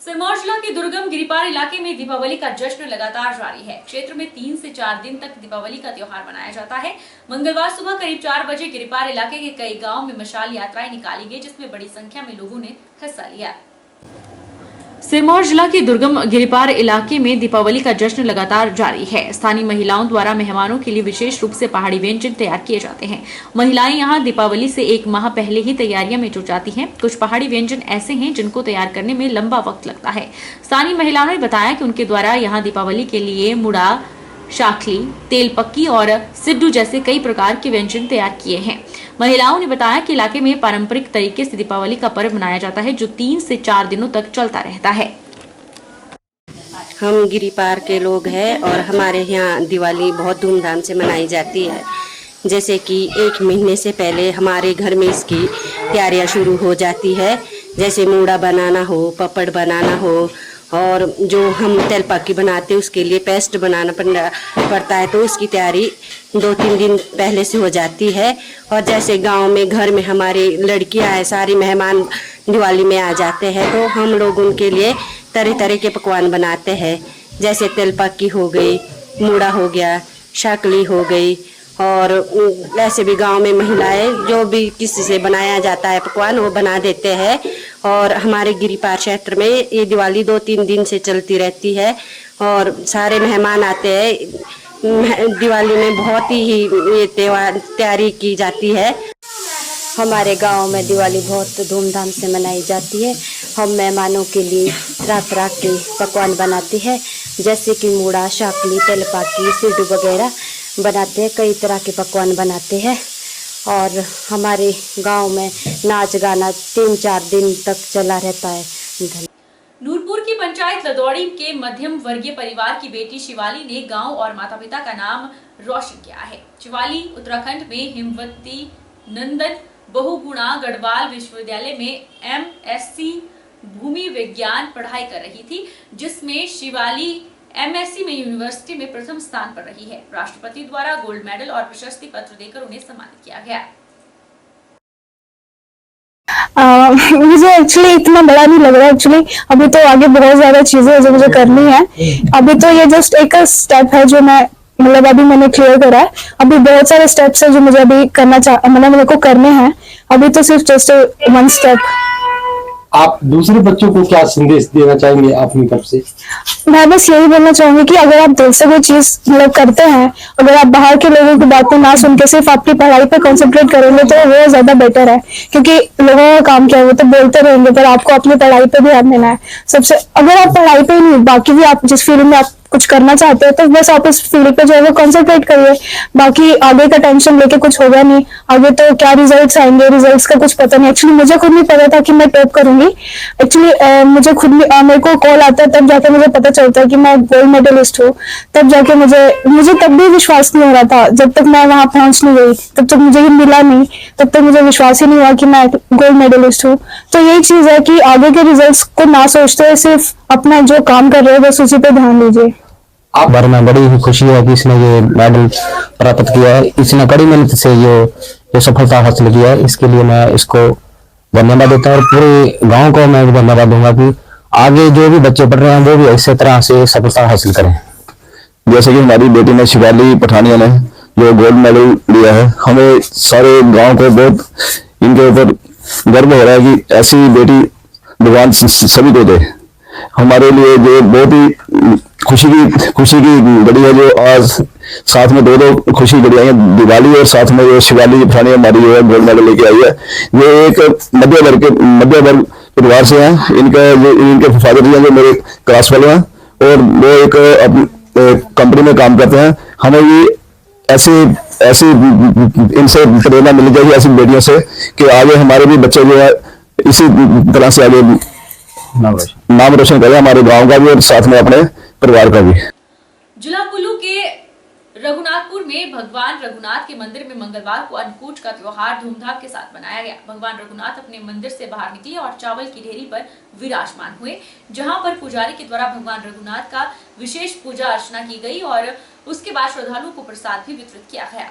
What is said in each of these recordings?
सिरमौर जिला के दुर्गम गिरिपार इलाके में दीपावली का जश्न लगातार जारी है। क्षेत्र में 3 से 4 दिन तक दीपावली का त्योहार मनाया जाता है। मंगलवार सुबह करीब 4 बजे गिरिपार इलाके के कई गांव में मशाल यात्राएं निकाली गई, जिसमें बड़ी संख्या में लोगों ने हिस्सा लिया। सिरमौर जिला के दुर्गम गिरिपार इलाके में दीपावली का जश्न लगातार जारी है। स्थानीय महिलाओं द्वारा मेहमानों के लिए विशेष रूप से पहाड़ी व्यंजन तैयार किए जाते हैं। महिलाएं यहां दीपावली से 1 माह पहले ही तैयारियां में जुट जाती हैं। कुछ पहाड़ी व्यंजन ऐसे हैं जिनको तैयार करने में लंबा वक्त लगता है। स्थानीय महिलाओं ने बताया कि उनके द्वारा यहाँ दीपावली के लिए मुड़ा, शाखली, तेल पक्की और सिड्डू जैसे कई प्रकार के व्यंजन तैयार किए हैं। महिलाओं ने बताया कि इलाके में पारंपरिक तरीके से दीपावली का पर्व मनाया जाता है, जो 3 से 4 दिनों तक चलता रहता है। हम गिरिपार के लोग हैं और हमारे यहाँ दिवाली बहुत धूमधाम से मनाई जाती है। जैसे कि 1 महीने से पहले हमारे घर में इसकी तैयारियां शुरू हो जाती है। जैसे मूड़ा बनाना हो, पपड़ बनाना हो, और जो हम तेल पक्की बनाते हैं उसके लिए पेस्ट बनाना पड़ता है, तो उसकी तैयारी 2-3 दिन पहले से हो जाती है। और जैसे गांव में घर में हमारी लड़कियां हैं, सारी मेहमान दिवाली में आ जाते हैं, तो हम लोग उनके लिए तरह तरह के पकवान बनाते हैं। जैसे तेल पक्की हो गई, मूड़ा हो गया, शाकली हो गई, और ऐसे भी गांव में महिलाएं जो भी किसी से बनाया जाता है पकवान वो बना देते हैं। और हमारे गिरिपार क्षेत्र में ये दिवाली 2-3 दिन से चलती रहती है और सारे मेहमान आते हैं। दिवाली में बहुत ही ये तैयारी की जाती है। हमारे गांव में दिवाली बहुत धूमधाम से मनाई जाती है। हम मेहमानों के लिए तरह-तरह के पकवान बनाते हैं, जैसे कि मूड़ा, शाकली, तेलपाकी, सिड्डू वगैरह बनाते हैं। कई तरह के पकवान बनाते हैं और हमारे गांव में नाच गाना 3-4 दिन तक चला रहता है। नूरपुर की पंचायत लदौड़ी के मध्यम वर्गीय परिवार की बेटी शिवाली ने गांव और माता पिता का नाम रोशन किया है। शिवाली उत्तराखंड में हिमवती नंदन बहुगुणा गढ़वाल विश्वविद्यालय में MSc भूमि विज्ञान पढ़ाई कर रही थी, जिसमें शिवाली MSc में यूनिवर्सिटी में प्रथम स्थान पर रही है। राष्ट्रपति द्वारा गोल्ड मेडल और प्रशस्ति पत्र देकर उन्हें सम्मानित किया गया। मुझे एक्चुअली इतना बड़ा नहीं लग रहा। एक्चुअली अभी तो आगे बहुत ज्यादा चीजें हैं जो मुझे करनी है। अभी तो ये जस्ट एक स्टेप है जो मैं अभी मैंने क्लियर करा है। अभी बहुत सारे स्टेप्स है जो मुझे अभी करना मेरे को करने हैं। अभी तो सिर्फ जस्ट 1 स्टेप। आप दूसरे बच्चों को क्या संदेश देना चाहेंगे अपनी तरफ से? मैं बस यही बोलना चाहूंगी कि अगर आप दिल से कोई चीज करते हैं, अगर आप बाहर के लोगों की बातें ना सुन के सिर्फ अपनी पढ़ाई पे कंसंट्रेट करेंगे तो वो ज्यादा बेटर है। क्योंकि लोगों का काम क्या है, वो तो बोलते रहेंगे, पर आपको अपनी पढ़ाई पे भी ध्यान देना है। सबसे अगर आप पढ़ाई पे ही नहीं, बाकी भी आप जिस फील्ड में आप कुछ करना चाहते हैं, तो बस आप इस फील्ड पे जो है वो कंसंट्रेट करिए। बाकी आगे का टेंशन लेके कुछ होगा नहीं। आगे तो क्या रिजल्ट्स आएंगे, रिजल्ट्स का कुछ पता नहीं। एक्चुअली मुझे खुद नहीं पता था कि मैं टॉप करूंगी। एक्चुअली मुझे खुद मेरे को कॉल आता है, तब जाके मुझे पता चलता है कि मैं गोल्ड मेडलिस्ट हूँ। तब जाके मुझे तब भी विश्वास नहीं हो रहा था। जब तक मैं वहां पहुंच नहीं गई, तब तक मुझे ये मिला नहीं, तब तक मुझे विश्वास ही नहीं हुआ कि मैं गोल्ड मेडलिस्ट हूँ। तो यही चीज है कि आगे के रिजल्ट्स को ना सोचते हुए सिर्फ अपना जो काम कर रहे हो बस उसी पे ध्यान दीजिए। आप बारे में बड़ी ही खुशी है कि इसने ये मेडल प्राप्त किया है। इसने कड़ी मेहनत से ये सफलता हासिल किया है। इसके लिए मैं इसको धन्यवाद देता हूँ और पूरे गांव को मैं धन्यवाद दूंगा कि आगे जो भी बच्चे पढ़ रहे हैं वो भी इसी तरह से सफलता हासिल करें। जैसे कि हमारी बेटी ने शिवाली पठानिया ने जो गोल्ड मेडल लिया है, हमें सारे गांव को बहुत इनके ऊपर गर्व हो रहा है कि ऐसी बेटी भगवान सभी को दे। हमारे लिए जो बहुत ही खुशी की घड़ी है, जो आज साथ में दो खुशी घड़ी आई है, दिवाली और साथ में जो शिवाली पठानिया हमारी जो है गोल्ड मेडल लेके आई है। ये एक मध्य वर्ग परिवार से हैं। इनके फादर जी हैं जो मेरे क्लास वाले हैं और वो एक कंपनी में काम करते हैं। हमें भी ऐसी इनसे प्रेरणा मिलनी चाहिए, ऐसी बेटियों से, कि आगे हमारे भी बच्चे जो है इसी तरह से आगे नाम रोशन करें, हमारे गांव का भी और साथ में अपने परिवार का भी। जिला कुल्लू के रघुनाथपुर में भगवान रघुनाथ के मंदिर में मंगलवार को अन्नकूट का त्योहार धूमधाम के साथ मनाया गया। भगवान रघुनाथ अपने मंदिर से बाहर निकले और चावल की ढेरी पर विराजमान हुए, जहां पर पुजारी के द्वारा भगवान रघुनाथ का विशेष पूजा अर्चना की गई और उसके बाद श्रद्धालुओं को प्रसाद भी वितरित किया गया।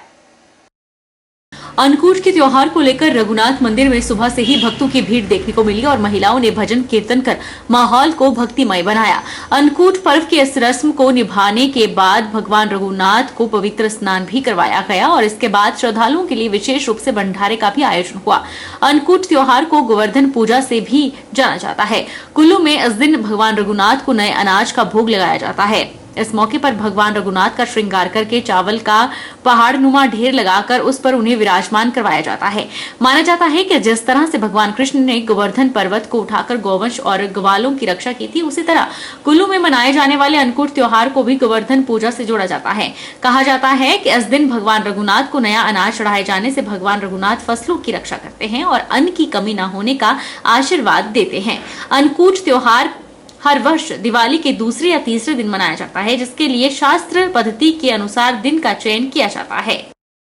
अन्नकूट के त्योहार को लेकर रघुनाथ मंदिर में सुबह से ही भक्तों की भीड़ देखने को मिली और महिलाओं ने भजन कीर्तन कर माहौल को भक्तिमय बनाया। अन्नकूट पर्व की इस रस्म को निभाने के बाद भगवान रघुनाथ को पवित्र स्नान भी करवाया गया और इसके बाद श्रद्धालुओं के लिए विशेष रूप से भंडारे का भी आयोजन हुआ। अन्नकूट त्योहार को गोवर्धन पूजा से भी जाना जाता है। कुल्लू में इस दिन भगवान रघुनाथ को नए अनाज का भोग लगाया जाता है। इस मौके पर भगवान रघुनाथ का श्रृंगार करके चावल का पहाड़नुमा ढेर लगाकर उस पर उन्हें विराजमान करवाया जाता है। माना जाता है कि जिस तरह से भगवान कृष्ण ने गोवर्धन पर्वत को उठाकर गौवंश और ग्वालों की रक्षा की थी, उसी तरह कुल्लू में मनाए जाने वाले अन्नकूट त्योहार को भी गोवर्धन पूजा से जोड़ा जाता है। कहा जाता है कि इस दिन भगवान रघुनाथ को नया अनाज चढ़ाए जाने से भगवान रघुनाथ फसलों की रक्षा करते हैं और अन्न की कमी न होने का आशीर्वाद देते हैं। अन्नकूट त्योहार हर वर्ष दिवाली के दूसरे या तीसरे दिन मनाया जाता है, जिसके लिए शास्त्र पद्धति के अनुसार दिन का चयन किया जाता है।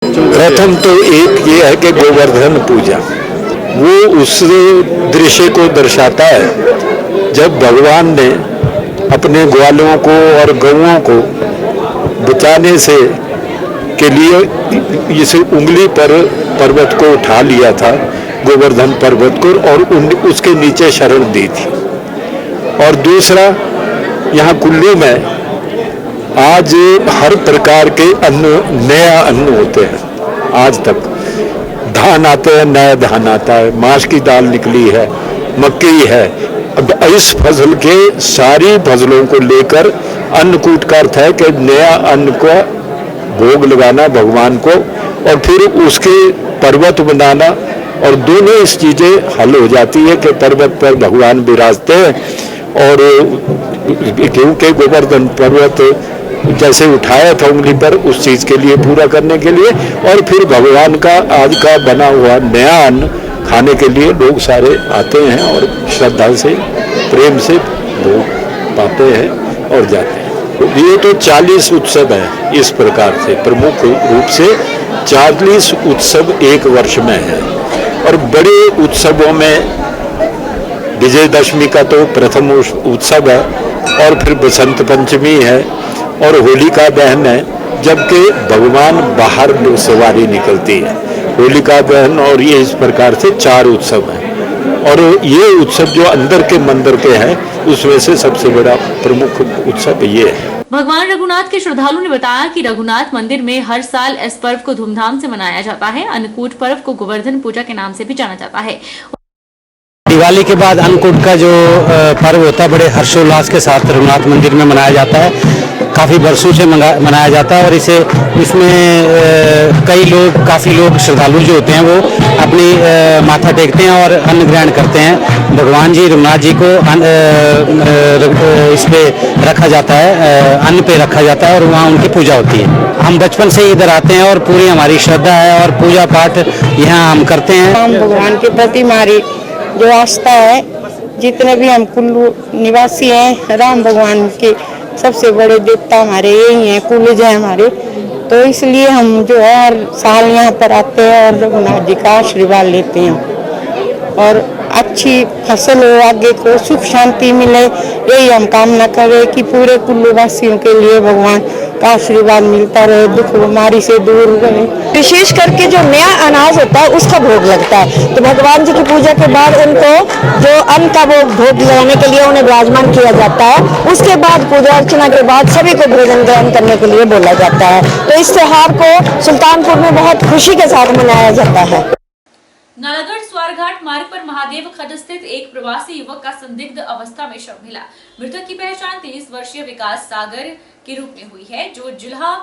प्रथम तो एक ये है कि गोवर्धन पूजा वो उस दृश्य को दर्शाता है जब भगवान ने अपने ग्वालों को और गौओं को बचाने से के लिए इस उंगली पर पर्वत को उठा लिया था, गोवर्धन पर्वत को, और उसके नीचे शरण दी थी। और दूसरा, यहाँ कुल्लू में आज हर प्रकार के अन्न, नया अन्न होते हैं। आज तक धान आते हैं, नया धान आता है, माश की दाल निकली है, मक्की है। अब इस फसल के सारी फसलों को लेकर अन्नकूट का अर्थ है कि नया अन्न को भोग लगाना भगवान को और फिर उसके पर्वत बनाना, और दोनों इस चीजें हल हो जाती है कि पर्वत पर भगवान विराजते हैं। और क्योंकि गोवर्धन पर्वत जैसे उठाया था उंगली पर, उस चीज के लिए पूरा करने के लिए, और फिर भगवान का आज का बना हुआ नया अन्न खाने के लिए लोग सारे आते हैं और श्रद्धा से प्रेम से भोग पाते हैं और जाते हैं। ये तो 40 उत्सव है। इस प्रकार से प्रमुख रूप से 40 उत्सव एक वर्ष में है। और बड़े उत्सवों में विजयदशमी का तो प्रथम उत्सव है, और फिर बसंत पंचमी है, और होलिका दहन है, जबकि भगवान बाहर सवारी निकलती है। होलिका दहन और ये इस प्रकार से 4 उत्सव हैं। और ये उत्सव जो अंदर के मंदिर के हैं, उसमें से सबसे बड़ा प्रमुख उत्सव ये है। भगवान रघुनाथ के श्रद्धालुओं ने बताया कि रघुनाथ मंदिर में हर साल इस पर्व को धूमधाम से मनाया जाता है। अन्नकूट पर्व को गोवर्धन पूजा के नाम से भी जाना जाता है। दिवाली के बाद अन्नकूट का जो पर्व होता है बड़े हर्षोल्लास के साथ रघुनाथ मंदिर में मनाया जाता है। काफ़ी वर्षों से मनाया जाता है और इसमें काफ़ी लोग श्रद्धालु जो होते हैं वो अपनी माथा टेकते हैं और अन्न ग्रहण करते हैं। भगवान जी रघुनाथ जी को इस पे रखा जाता है, अन्न पे रखा जाता है और वहाँ उनकी पूजा होती है। हम बचपन से इधर आते हैं और पूरी हमारी श्रद्धा है और पूजा पाठ यहाँ हम करते हैं। हम भगवान के प्रति हमारी जो आस्था है, जितने भी हम कुल्लू निवासी हैं, राम भगवान के सबसे बड़े देवता हमारे यही हैं, कुल्लूज हैं हमारे। तो इसलिए हम जो है हर साल यहाँ पर आते हैं और रघुनाथ जी का आशीर्वाद लेते हैं और अच्छी फसल हो, आगे को सुख शांति मिले, यही हम कामना करें कि पूरे कुल्लू वासियों के लिए भगवान का आशीर्वाद मिलता रहे, दुख बीमारी से दूर रहे। विशेष करके जो नया अनाज होता है उसका भोग लगता है, तो भगवान जी की पूजा के बाद उनको जो अन्न का वो भोग लगाने के लिए उन्हें विराजमान किया जाता है। उसके बाद पूजा अर्चना के बाद सभी को भोजन ग्रहण करने के लिए बोला जाता है। तो इस त्योहार को सुल्तानपुर में बहुत खुशी के साथ मनाया जाता है। नालागढ़ स्वारघाट मार्ग पर महादेव खड्ड स्थित एक प्रवासी युवक का संदिग्ध अवस्था में शव मिला। मृतक की पहचान 23 वर्षीय विकास सागर के रूप में हुई है, जो जिला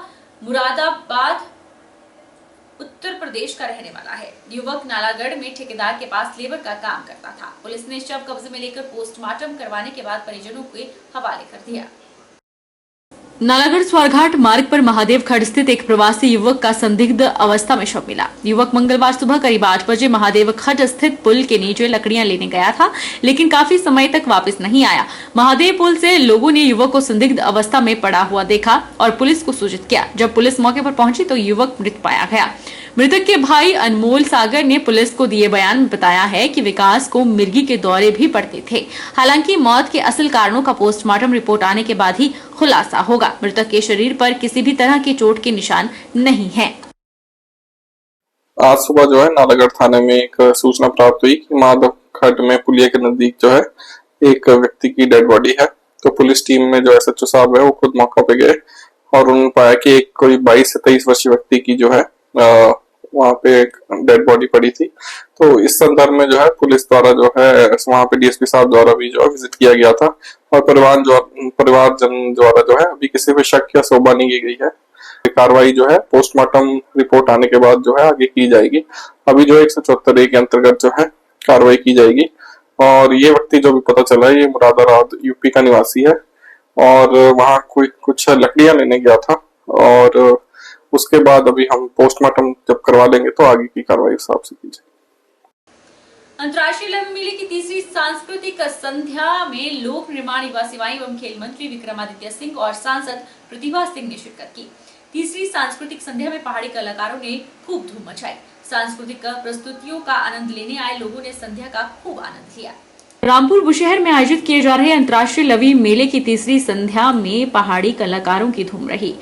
मुरादाबाद उत्तर प्रदेश का रहने वाला है। युवक नालागढ़ में ठेकेदार के पास लेबर का काम करता था। पुलिस ने शव कब्जे में लेकर पोस्टमार्टम करवाने के बाद परिजनों के हवाले कर दिया। नालागढ़ स्वारघाट मार्ग पर महादेव खड्ड स्थित एक प्रवासी युवक का संदिग्ध अवस्था में शव मिला। युवक मंगलवार सुबह करीब 8 बजे महादेव खड्ड स्थित पुल के नीचे लकड़ियां लेने गया था, लेकिन काफी समय तक वापस नहीं आया। महादेव पुल से लोगों ने युवक को संदिग्ध अवस्था में पड़ा हुआ देखा और पुलिस को सूचित किया। जब पुलिस मौके पर पहुंची तो युवक मृत पाया गया। मृतक के भाई अनमोल सागर ने पुलिस को दिए बयान में बताया है कि विकास को मिर्गी के दौरे भी पड़ते थे। हालांकि मौत के असल कारणों का पोस्टमार्टम रिपोर्ट आने के बाद ही खुलासा होगा। मृतक के शरीर पर किसी भी तरह की चोट के निशान नहीं है। आज सुबह जो है नालागढ़ थाने में एक सूचना प्राप्त हुई कि माधव खड्ड में पुलिया के नजदीक जो है एक व्यक्ति की डेड बॉडी है। तो पुलिस टीम में जो एसएचओ साहब है वो खुद मौका पे गए और उन्होंने पाया कि एक कोई 22 से 23 वर्षीय व्यक्ति की जो है वहां पे एक डेड बॉडी पड़ी थी। तो इस संदर्भ में जो है पुलिस द्वारा जो है वहां पे डीएसपी साहब द्वारा भी जो है विजिट किया गया था और परिवारजन द्वारा जो है अभी किसी भी शक या शोभा नहीं की गई है। कार्रवाई जो है पोस्टमार्टम रिपोर्ट आने के बाद जो है आगे की जाएगी। अभी जो 174A के अंतर्गत जो है कार्रवाई की जाएगी और ये व्यक्ति जो भी पता चला है ये मुरादाबाद यूपी का निवासी है और वहां कोई कुछ लकड़ियां लेने गया था और उसके बाद अभी हम पोस्टमार्टम जब करवा लेंगे तो आगे की कार्रवाई उस हिसाब से की जाएगी। अंतर्राष्ट्रीय लवी मेले की तीसरी सांस्कृतिक संध्या में लोक निर्माण युवा सेवाएं एवं खेल मंत्री विक्रमादित्य सिंह और सांसद प्रतिभा सिंह ने शिरकत की। तीसरी सांस्कृतिक संध्या में पहाड़ी कलाकारों ने खूब धूम मचाई। सांस्कृतिक प्रस्तुतियों का आनंद लेने आए लोगों ने संध्या का खूब आनंद लिया। रामपुर बुशहर में आयोजित किए जा रहे अंतर्राष्ट्रीय लवी मेले की तीसरी संध्या में पहाड़ी कलाकारों की धूम रही।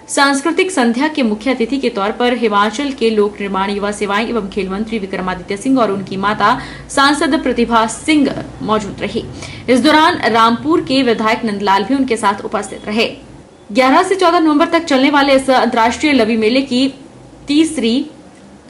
सांस्कृतिक संध्या के मुख्य अतिथि के तौर पर हिमाचल के लोक निर्माण युवा सेवाएं एवं खेल मंत्री विक्रमादित्य सिंह और उनकी माता सांसद प्रतिभा सिंह मौजूद रही। इस दौरान रामपुर के विधायक नंदलाल भी उनके साथ उपस्थित रहे। 11 से 14 नवंबर तक चलने वाले इस अंतर्राष्ट्रीय लवी मेले की तीसरी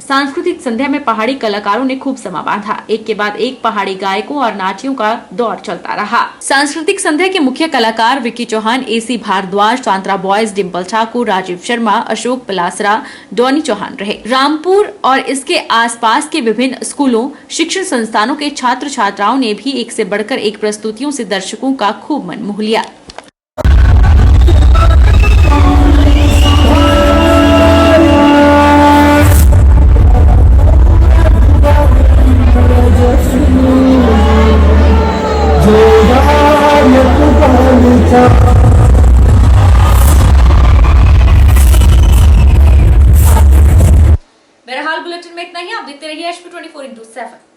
सांस्कृतिक संध्या में पहाड़ी कलाकारों ने खूब समा बांधा। एक के बाद एक पहाड़ी गायकों और नाचियों का दौर चलता रहा। सांस्कृतिक संध्या के मुख्य कलाकार विक्की चौहान, एसी भारद्वाज, सांतरा बॉयज, डिम्पल ठाकुर, राजीव शर्मा, अशोक पलासरा, डॉनी चौहान रहे। रामपुर और इसके आसपास के विभिन्न स्कूलों, शिक्षण संस्थानों के छात्र छात्राओं ने भी एक से बढ़कर एक प्रस्तुतियों से दर्शकों का खूब मन मोह लिया। बहरहाल बुलेटिन में इतना ही। आप देखते रहिए HP 24/7।